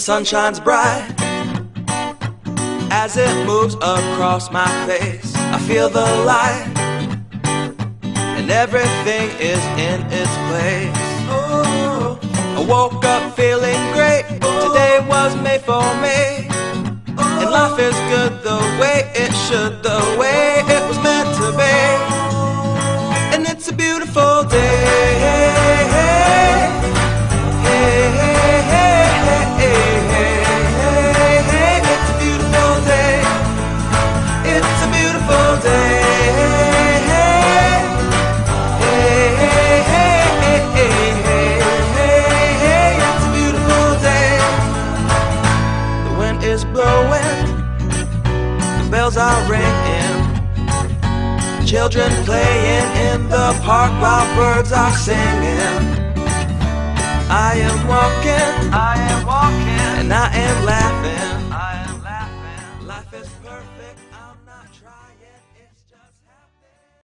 sun shines bright as it moves across my face. I feel the light and everything is in its place. I woke up feeling great. Today was made for me, and life is good the way it should, the way it was meant to be. And it's a beautiful day. It's a beautiful day. It's a beautiful day. It's a beautiful day. The wind is blowing, the bells are ringing, children playing in the park while birds are singing. I am walking, and I am laughing. Life is perfect, I'm not trying.